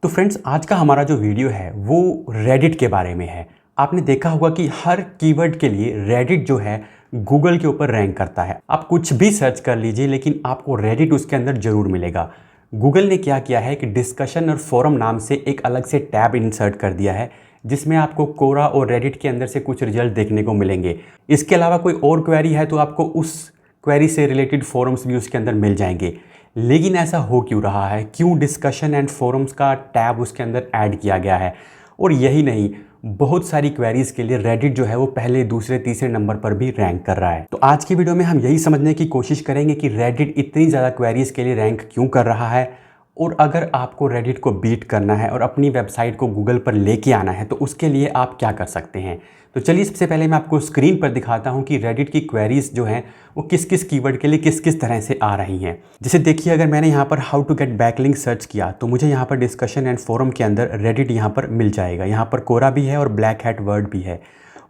तो फ्रेंड्स, आज का हमारा जो वीडियो है वो रेडिट के बारे में है। आपने देखा होगा कि हर कीवर्ड के लिए रेडिट जो है गूगल के ऊपर रैंक करता है। आप कुछ भी सर्च कर लीजिए लेकिन आपको रेडिट उसके अंदर ज़रूर मिलेगा। गूगल ने क्या किया है कि डिस्कशन और फोरम नाम से एक अलग से टैब इंसर्ट कर दिया है जिसमें आपको कोरा और रेडिट के अंदर से कुछ रिजल्ट देखने को मिलेंगे। इसके अलावा कोई और क्वेरी है तो आपको उस क्वेरी से रिलेटेड फोरम्स भी उसके अंदर मिल जाएंगे। लेकिन ऐसा हो क्यों रहा है? क्यों डिस्कशन एंड फोरम्स का टैब उसके अंदर ऐड किया गया है? और यही नहीं, बहुत सारी क्वेरीज के लिए रेडिट जो है वो पहले, दूसरे, तीसरे नंबर पर भी रैंक कर रहा है। तो आज की वीडियो में हम यही समझने की कोशिश करेंगे कि रेडिट इतनी ज़्यादा क्वेरीज के लिए रैंक क्यों कर रहा है, और अगर आपको रेडिट को बीट करना है और अपनी वेबसाइट को गूगल पर लेके आना है तो उसके लिए आप क्या कर सकते हैं। तो चलिए, सबसे पहले मैं आपको स्क्रीन पर दिखाता हूं कि रेडिट की क्वेरीज जो हैं वो किस किस कीवर्ड के लिए किस किस तरह से आ रही हैं। जैसे देखिए, अगर मैंने यहाँ पर how to get backlink search किया तो मुझे यहाँ पर डिस्कशन एंड फोरम के अंदर रेडिट यहाँ पर मिल जाएगा। यहाँ पर कोरा भी है और ब्लैक हैट वर्ड भी है।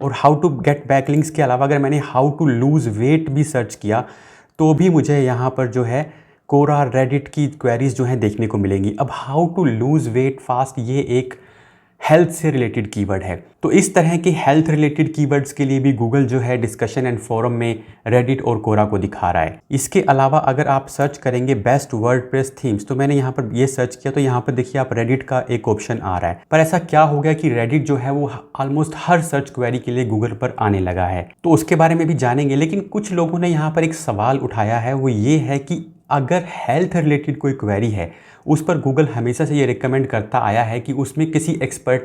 और हाउ टू गेट बैकलिंक्स के अलावा अगर मैंने हाउ टू लूज़ वेट भी सर्च किया तो भी मुझे यहाँ पर जो है कोरा, रेडिट की क्वेरीज जो हैं देखने को मिलेंगी। अब how to lose weight fast, ये एक हेल्थ से रिलेटेड कीवर्ड है। तो इस तरह के हेल्थ रिलेटेड कीवर्ड्स के लिए भी गूगल जो है डिस्कशन एंड फोरम में रेडिट और कोरा को दिखा रहा है। इसके अलावा अगर आप सर्च करेंगे बेस्ट वर्डप्रेस थीम्स, तो मैंने यहाँ पर ये सर्च किया तो यहाँ पर देखिए आप रेडिट का एक ऑप्शन आ रहा है। पर ऐसा क्या हो गया कि रेडिट जो है वो ऑलमोस्ट हर सर्च क्वेरी के लिए गूगल पर आने लगा है, तो उसके बारे में भी जानेंगे। लेकिन कुछ लोगों ने यहाँ पर एक सवाल उठाया है, वो ये है कि अगर हेल्थ रिलेटेड कोई क्वेरी है उस पर गूगल हमेशा से ये रिकमेंड करता आया है कि उसमें किसी एक्सपर्ट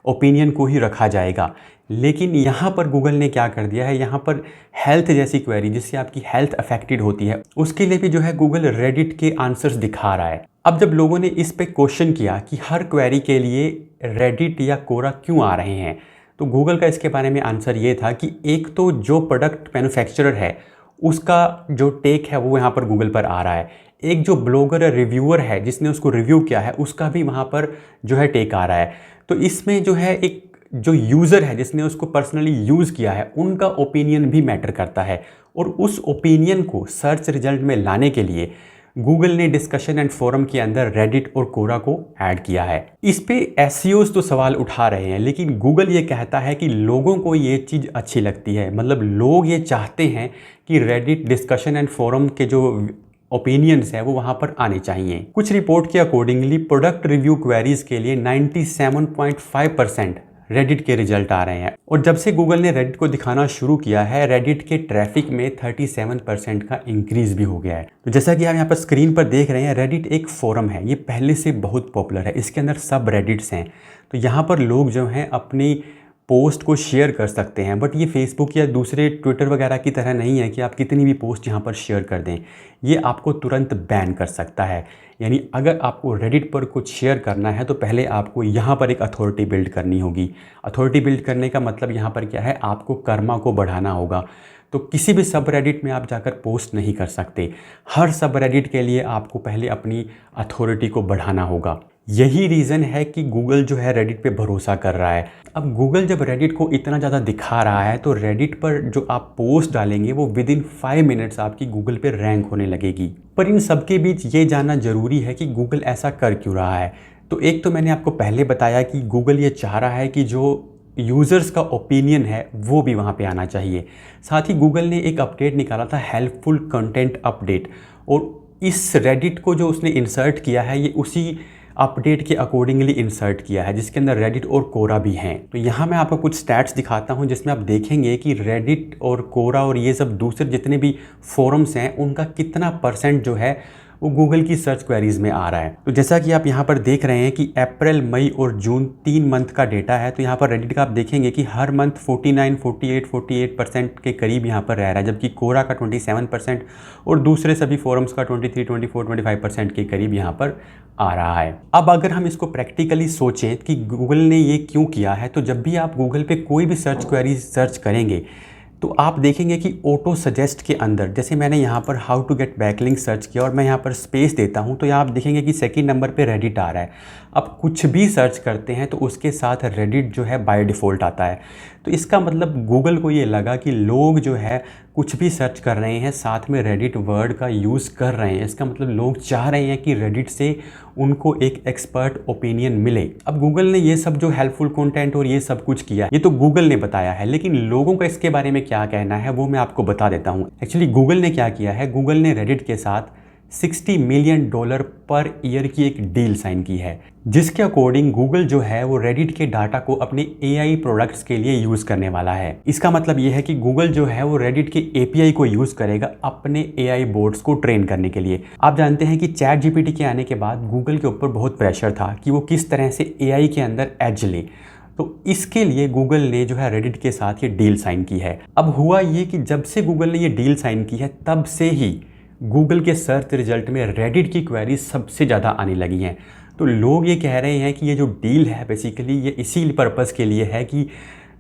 ओपिनियन को ही रखा जाएगा। लेकिन यहाँ पर गूगल ने क्या कर दिया है, यहाँ पर हेल्थ जैसी क्वेरी जिससे आपकी हेल्थ अफेक्टेड होती है उसके लिए भी जो है गूगल रेडिट के आंसर्स दिखा रहा है। अब जब लोगों ने इस पे क्वेश्चन किया कि हर क्वेरी के लिए रेडिट या कोरा क्यों आ रहे हैं, तो गूगल का इसके बारे में आंसर ये था कि एक तो जो प्रोडक्ट मैन्युफैक्चरर है उसका जो टेक है वो यहाँ पर गूगल पर आ रहा है। एक जो ब्लॉगर या रिव्यूअर है जिसने उसको रिव्यू किया है उसका भी वहाँ पर जो है टेक आ रहा है। तो इसमें जो है एक जो यूज़र है जिसने उसको पर्सनली यूज़ किया है उनका ओपिनियन भी मैटर करता है। और उस ओपिनियन को सर्च रिजल्ट में लाने के लिए गूगल ने डिस्कशन एंड फोरम के अंदर रेडिट और कोरा को ऐड किया है। इस पे एसईओज तो सवाल उठा रहे हैं, लेकिन गूगल ये कहता है कि लोगों को ये चीज़ अच्छी लगती है। मतलब लोग ये चाहते हैं कि रेडिट, डिस्कशन एंड फोरम के जो ओपिनियंस है वो वहाँ पर आने चाहिए। कुछ रिपोर्ट के अकॉर्डिंगली प्रोडक्ट रिव्यू क्वेरीज के लिए 97.5% रेडिट के रिजल्ट आ रहे हैं। और जब से गूगल ने रेडिट को दिखाना शुरू किया है, रेडिट के ट्रैफिक में 37% का इंक्रीज भी हो गया है। तो जैसा कि आप यहाँ पर स्क्रीन पर देख रहे हैं, रेडिट एक फोरम है, ये पहले से बहुत पॉपुलर है। इसके अंदर सब रेडिट्स हैं, तो यहाँ पर लोग जो हैं अपनी पोस्ट को शेयर कर सकते हैं। बट ये फेसबुक या दूसरे ट्विटर वगैरह की तरह नहीं है कि आप कितनी भी पोस्ट यहाँ पर शेयर कर दें, ये आपको तुरंत बैन कर सकता है। यानी अगर आपको रेडिट पर कुछ शेयर करना है तो पहले आपको यहाँ पर एक अथॉरिटी बिल्ड करनी होगी। अथॉरिटी बिल्ड करने का मतलब यहाँ पर क्या है, आपको कर्मा को बढ़ाना होगा। तो किसी भी सब रेडिट में आप जाकर पोस्ट नहीं कर सकते। हर सब रेडिट के लिए आपको पहले अपनी अथॉरिटी को बढ़ाना होगा। यही रीज़न है कि गूगल जो है रेडिट पे भरोसा कर रहा है। अब गूगल जब रेडिट को इतना ज़्यादा दिखा रहा है तो रेडिट पर जो आप पोस्ट डालेंगे वो विदिन 5 मिनट्स आपकी गूगल पे रैंक होने लगेगी। पर इन सब के बीच ये जानना ज़रूरी है कि गूगल ऐसा कर क्यों रहा है। तो एक तो मैंने आपको पहले बताया कि गूगल ये चाह रहा है कि जो यूज़र्स का ओपिनियन है वो भी वहाँ पे आना चाहिए। साथ ही गूगल ने एक अपडेट निकाला था, हेल्पफुल कंटेंट अपडेट, और इस रेडिट को जो उसने इंसर्ट किया है ये उसी अपडेट के अकॉर्डिंगली इंसर्ट किया है जिसके अंदर रेडिट और कोरा भी हैं। तो यहाँ मैं आपको कुछ स्टैट्स दिखाता हूँ जिसमें आप देखेंगे कि रेडिट और कोरा और ये सब दूसरे जितने भी फोरम्स हैं उनका कितना % जो है वो गूगल की सर्च क्वेरीज में आ रहा है। तो जैसा कि आप यहाँ पर देख रहे हैं कि अप्रैल, मई और जून 3 मंथ का डेटा है। तो यहाँ पर रेडिट का आप देखेंगे कि हर मंथ 48% के करीब यहाँ पर रह रहा है, जबकि कोरा का 27% और दूसरे सभी फोरम्स का 23, 24, 25% के करीब यहाँ पर आ रहा है। अब अगर हम इसको प्रैक्टिकली सोचें कि गूगल ने ये क्यों किया है, तो जब भी आप गूगल पे कोई भी सर्च क्वेरी सर्च करेंगे तो आप देखेंगे कि ऑटो सजेस्ट के अंदर, जैसे मैंने यहाँ पर how to get backlink search किया और मैं यहाँ पर स्पेस देता हूँ तो यहाँ आप देखेंगे कि सेकंड नंबर पे रेडिट आ रहा है। आप कुछ भी सर्च करते हैं तो उसके साथ रेडिट जो है बाय डिफ़ॉल्ट आता है। तो इसका मतलब गूगल को ये लगा कि लोग जो है कुछ भी सर्च कर रहे हैं, साथ में रेडिट वर्ड का यूज़ कर रहे हैं। इसका मतलब लोग चाह रहे हैं कि रेडिट से उनको एक एक्सपर्ट ओपिनियन मिले। अब गूगल ने ये सब जो हेल्पफुल कंटेंट और ये सब कुछ किया, ये तो गूगल ने बताया है, लेकिन लोगों का इसके बारे में क्या कहना है वो मैं आपको बता देता हूँ। एक्चुअली गूगल ने क्या किया है, गूगल ने रेडिट के साथ $60 मिलियन पर ईयर की एक डील साइन की है, जिसके अकॉर्डिंग गूगल जो है वो रेडिट के डाटा को अपने AI प्रोडक्ट्स के लिए यूज़ करने वाला है। इसका मतलब ये है कि गूगल जो है वो रेडिट के API को यूज़ करेगा अपने AI बोट्स को ट्रेन करने के लिए। आप जानते हैं कि चैट GPT के आने के बाद गूगल के ऊपर बहुत प्रेशर था कि वो किस तरह से AI के अंदर एज ले, तो इसके लिए गूगल ने जो है रेडिट के साथ ये डील साइन की है। अब हुआ ये कि जब से गूगल ने ये डील साइन की है तब से ही गूगल के सर्च रिजल्ट में रेडिट की क्वेरीज सबसे ज़्यादा आने लगी हैं। तो लोग ये कह रहे हैं कि ये जो डील है बेसिकली ये इसी पर्पज़ के लिए है कि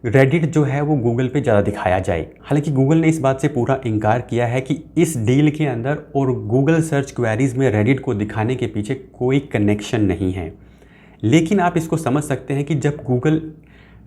रेडिट जो है वो गूगल पे ज़्यादा दिखाया जाए। हालांकि गूगल ने इस बात से पूरा इनकार किया है कि इस डील के अंदर और गूगल सर्च क्वेरीज में रेडिट को दिखाने के पीछे कोई कनेक्शन नहीं है। लेकिन आप इसको समझ सकते हैं कि जब गूगल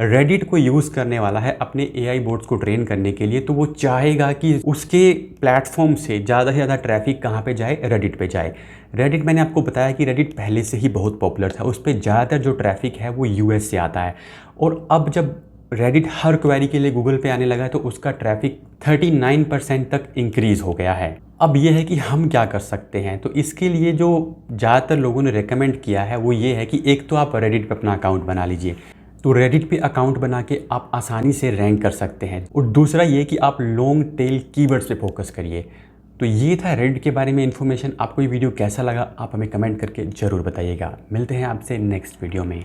रेडिट को यूज़ करने वाला है अपने AI बोट्स को ट्रेन करने के लिए, तो वो चाहेगा कि उसके प्लेटफॉर्म से ज़्यादा ट्रैफिक कहाँ पे जाए, रेडिट पे जाए। रेडिट, मैंने आपको बताया कि रेडिट पहले से ही बहुत पॉपुलर था, उस पर ज़्यादातर जो ट्रैफिक है वो US से आता है। और अब जब रेडिट हर क्वेरी के लिए गूगल पे आने लगा है तो उसका ट्रैफिक 39% तक इंक्रीज़ हो गया है। अब ये है कि हम क्या कर सकते हैं, तो इसके लिए जो ज़्यादातर लोगों ने रेकमेंड किया है वो ये है कि एक तो आप रेडिट पे अपना अकाउंट बना लीजिए, तो रेडिट पे अकाउंट बना के आप आसानी से रैंक कर सकते हैं। और दूसरा ये कि आप लॉन्ग टेल कीवर्ड्स पे फोकस करिए। तो ये था रेडिट के बारे में इन्फॉर्मेशन। आपको ये वीडियो कैसा लगा आप हमें कमेंट करके ज़रूर बताइएगा। मिलते हैं आपसे नेक्स्ट वीडियो में।